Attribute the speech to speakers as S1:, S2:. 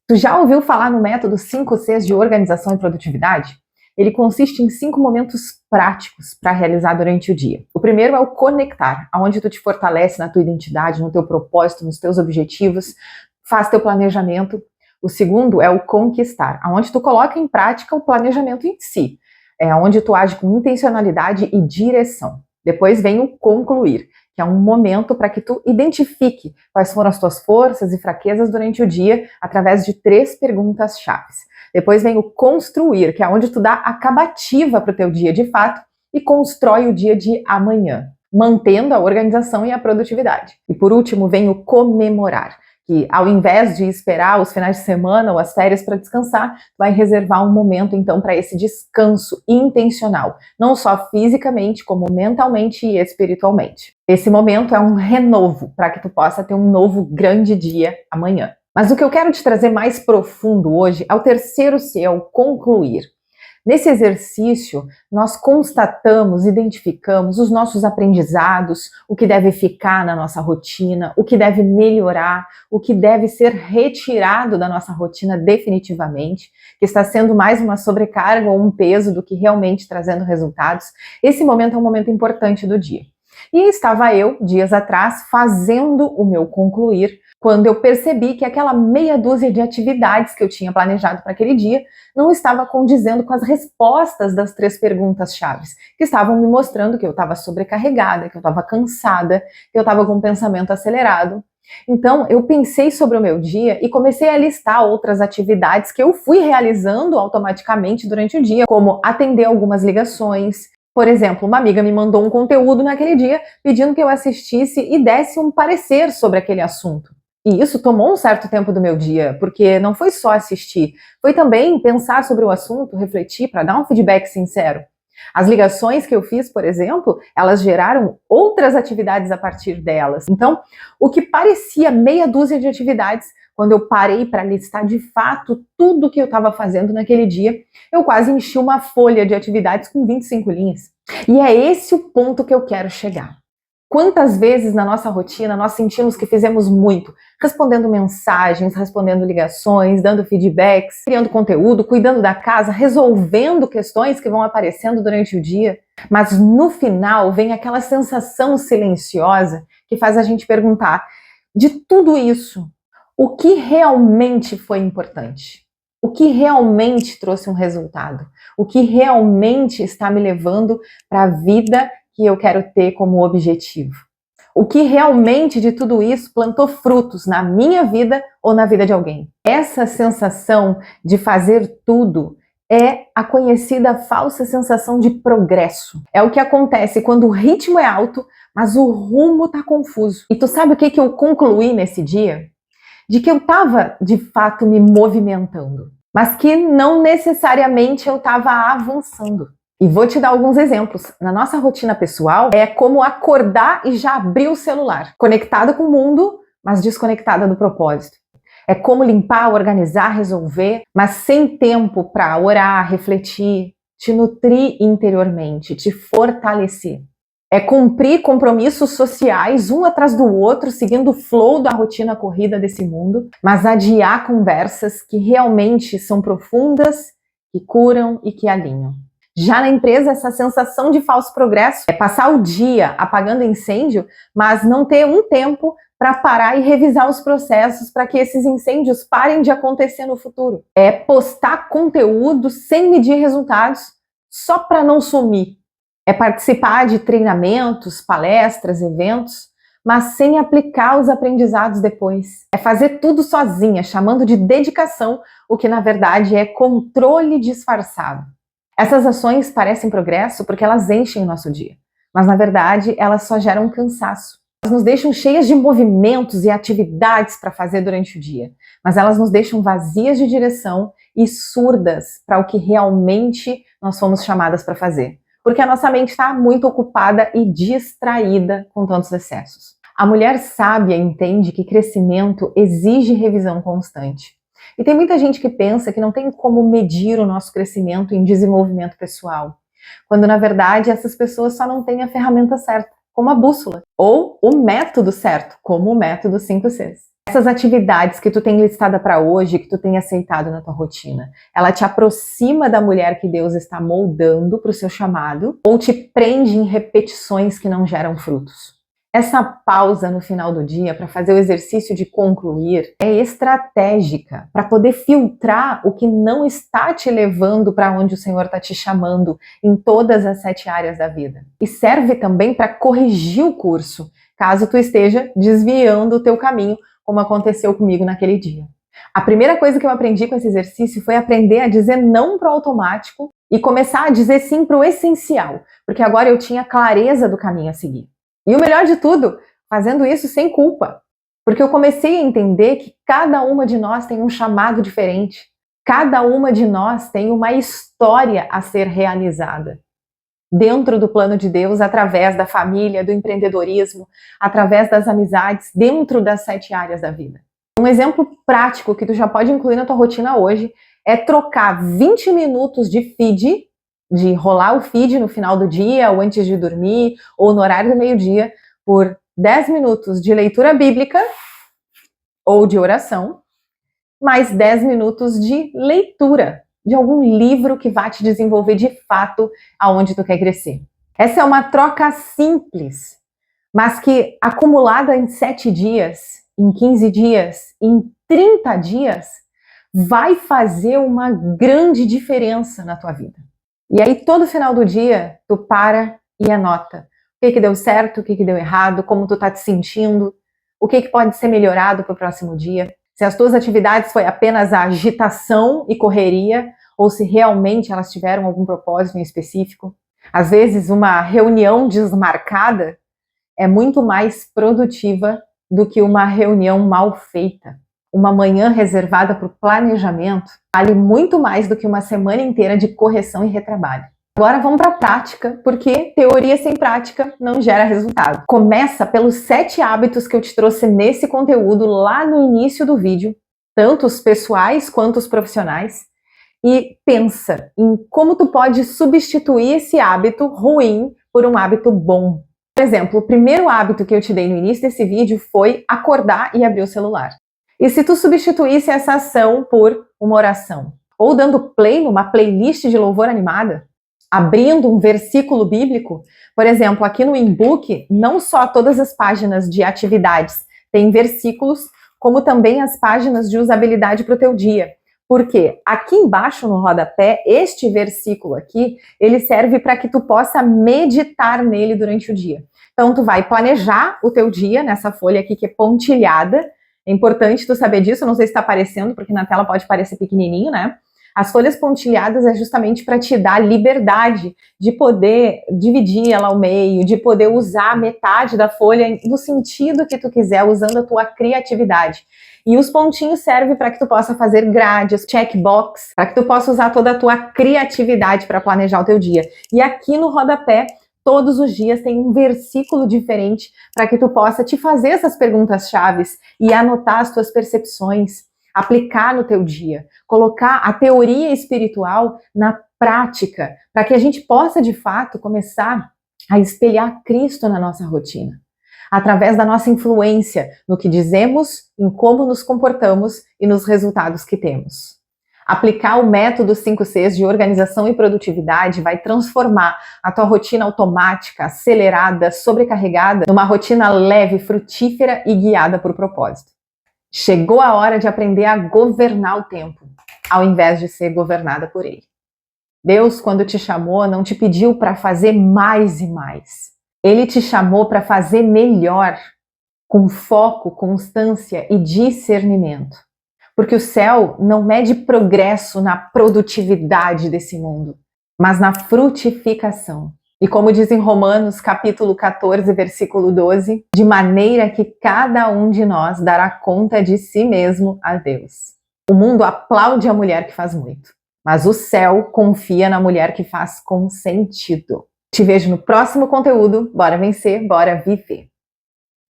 S1: Tu já ouviu falar no método 5Cs de organização e produtividade? Ele consiste em 5 momentos práticos para realizar durante o dia. O primeiro é o conectar, onde tu te fortalece na tua identidade, no teu propósito, nos teus objetivos, faz teu planejamento. O segundo é o conquistar, onde tu coloca em prática o planejamento em si, onde tu age com intencionalidade e direção. Depois vem o concluir, que é um momento para que tu identifique quais foram as tuas forças e fraquezas durante o dia através de 3 perguntas-chave. Depois vem o construir, que é onde tu dá acabativa para o teu dia de fato e constrói o dia de amanhã, mantendo a organização e a produtividade. E por último vem o comemorar, que ao invés de esperar os finais de semana ou as férias para descansar, vai reservar um momento então para esse descanso intencional, não só fisicamente, como mentalmente e espiritualmente. Esse momento é um renovo para que tu possa ter um novo grande dia amanhã. Mas o que eu quero te trazer mais profundo hoje é o terceiro C, é o concluir. Nesse exercício, nós constatamos, identificamos os nossos aprendizados, o que deve ficar na nossa rotina, o que deve melhorar, o que deve ser retirado da nossa rotina definitivamente, que está sendo mais uma sobrecarga ou um peso do que realmente trazendo resultados. Esse momento é um momento importante do dia. E estava eu, dias atrás, fazendo o meu concluir, quando eu percebi que aquela meia dúzia de atividades que eu tinha planejado para aquele dia não estava condizendo com as respostas das 3 perguntas-chave, que estavam me mostrando que eu estava sobrecarregada, que eu estava cansada, que eu estava com um pensamento acelerado. Então, eu pensei sobre o meu dia e comecei a listar outras atividades que eu fui realizando automaticamente durante o dia, como atender algumas ligações. Por exemplo, uma amiga me mandou um conteúdo naquele dia pedindo que eu assistisse e desse um parecer sobre aquele assunto. E isso tomou um certo tempo do meu dia, porque não foi só assistir, foi também pensar sobre o assunto, refletir para dar um feedback sincero. As ligações que eu fiz, por exemplo, elas geraram outras atividades a partir delas. Então, o que parecia meia dúzia de atividades, quando eu parei para listar de fato tudo que eu estava fazendo naquele dia, eu quase enchi uma folha de atividades com 25 linhas. E é esse o ponto que eu quero chegar. Quantas vezes na nossa rotina nós sentimos que fizemos muito, respondendo mensagens, respondendo ligações, dando feedbacks, criando conteúdo, cuidando da casa, resolvendo questões que vão aparecendo durante o dia, mas no final vem aquela sensação silenciosa que faz a gente perguntar, de tudo isso, o que realmente foi importante? O que realmente trouxe um resultado? O que realmente está me levando para a vida que eu quero ter como objetivo? O que realmente de tudo isso plantou frutos na minha vida ou na vida de alguém? Essa sensação de fazer tudo é a conhecida falsa sensação de progresso. É o que acontece quando o ritmo é alto, mas o rumo está confuso. E tu sabe o que eu concluí nesse dia? De que eu estava de fato me movimentando, mas que não necessariamente eu estava avançando. E vou te dar alguns exemplos. Na nossa rotina pessoal, é como acordar e já abrir o celular. Conectada com o mundo, mas desconectada do propósito. É como limpar, organizar, resolver, mas sem tempo para orar, refletir, te nutrir interiormente, te fortalecer. É cumprir compromissos sociais um atrás do outro, seguindo o flow da rotina corrida desse mundo, mas adiar conversas que realmente são profundas, que curam e que alinham. Já na empresa, essa sensação de falso progresso é passar o dia apagando incêndio, mas não ter um tempo para parar e revisar os processos para que esses incêndios parem de acontecer no futuro. É postar conteúdo sem medir resultados, só para não sumir. É participar de treinamentos, palestras, eventos, mas sem aplicar os aprendizados depois. É fazer tudo sozinha, chamando de dedicação, o que na verdade é controle disfarçado. Essas ações parecem progresso porque elas enchem o nosso dia, mas na verdade elas só geram cansaço. Elas nos deixam cheias de movimentos e atividades para fazer durante o dia, mas elas nos deixam vazias de direção e surdas para o que realmente nós fomos chamadas para fazer. Porque a nossa mente está muito ocupada e distraída com tantos excessos. A mulher sábia entende que crescimento exige revisão constante. E tem muita gente que pensa que não tem como medir o nosso crescimento em desenvolvimento pessoal, quando na verdade essas pessoas só não têm a ferramenta certa, como a bússola, ou o método certo, como o método 5Cs. Essas atividades que tu tem listada para hoje, que tu tem aceitado na tua rotina, ela te aproxima da mulher que Deus está moldando para o seu chamado ou te prende em repetições que não geram frutos? Essa pausa no final do dia para fazer o exercício de concluir é estratégica para poder filtrar o que não está te levando para onde o Senhor está te chamando em todas as 7 áreas da vida. E serve também para corrigir o curso, caso tu esteja desviando o teu caminho, como aconteceu comigo naquele dia. A primeira coisa que eu aprendi com esse exercício foi aprender a dizer não para o automático e começar a dizer sim para o essencial, porque agora eu tinha clareza do caminho a seguir. E o melhor de tudo, fazendo isso sem culpa, porque eu comecei a entender que cada uma de nós tem um chamado diferente, cada uma de nós tem uma história a ser realizada dentro do plano de Deus, através da família, do empreendedorismo, através das amizades, dentro das 7 áreas da vida. Um exemplo prático que tu já pode incluir na tua rotina hoje é trocar 20 minutos de feed, de rolar o feed no final do dia, ou antes de dormir, ou no horário do meio-dia, por 10 minutos de leitura bíblica ou de oração, mais 10 minutos de leitura de algum livro que vai te desenvolver de fato aonde tu quer crescer. Essa é uma troca simples, mas que acumulada em 7 dias, em 15 dias, em 30 dias, vai fazer uma grande diferença na tua vida. E aí todo final do dia, tu para e anota o que deu certo, o que deu errado, como tu tá te sentindo, o que pode ser melhorado para o próximo dia. Se as tuas atividades foi apenas a agitação e correria, ou se realmente elas tiveram algum propósito em específico. Às vezes, uma reunião desmarcada é muito mais produtiva do que uma reunião mal feita. Uma manhã reservada para o planejamento vale muito mais do que uma semana inteira de correção e retrabalho. Agora vamos para a prática, porque teoria sem prática não gera resultado. Começa pelos 7 hábitos que eu te trouxe nesse conteúdo lá no início do vídeo, tanto os pessoais quanto os profissionais, e pensa em como tu pode substituir esse hábito ruim por um hábito bom. Por exemplo, o primeiro hábito que eu te dei no início desse vídeo foi acordar e abrir o celular. E se tu substituísse essa ação por uma oração, ou dando play numa playlist de louvor animada, abrindo um versículo bíblico, por exemplo, aqui no e-book, não só todas as páginas de atividades têm versículos, como também as páginas de usabilidade para o teu dia. Porque aqui embaixo no rodapé, este versículo aqui, ele serve para que tu possa meditar nele durante o dia. Então, tu vai planejar o teu dia nessa folha aqui que é pontilhada. É importante tu saber disso, não sei se está aparecendo, porque na tela pode parecer pequenininho, né? As folhas pontilhadas é justamente para te dar liberdade de poder dividir ela ao meio, de poder usar metade da folha no sentido que tu quiser, usando a tua criatividade. E os pontinhos servem para que tu possa fazer grades, checkbox, para que tu possa usar toda a tua criatividade para planejar o teu dia. E aqui no rodapé, todos os dias tem um versículo diferente para que tu possa te fazer essas perguntas chaves e anotar as tuas percepções, aplicar no teu dia, colocar a teoria espiritual na prática, para que a gente possa, de fato, começar a espelhar Cristo na nossa rotina, através da nossa influência no que dizemos, em como nos comportamos e nos resultados que temos. Aplicar o método 5Cs de organização e produtividade vai transformar a tua rotina automática, acelerada, sobrecarregada, numa rotina leve, frutífera e guiada por propósito. Chegou a hora de aprender a governar o tempo, ao invés de ser governada por ele. Deus, quando te chamou, não te pediu para fazer mais e mais. Ele te chamou para fazer melhor, com foco, constância e discernimento. Porque o céu não mede progresso na produtividade desse mundo, mas na frutificação. E como diz em Romanos, capítulo 14, versículo 12, de maneira que cada um de nós dará conta de si mesmo a Deus. O mundo aplaude a mulher que faz muito, mas o céu confia na mulher que faz com sentido. Te vejo no próximo conteúdo. Bora vencer, bora viver!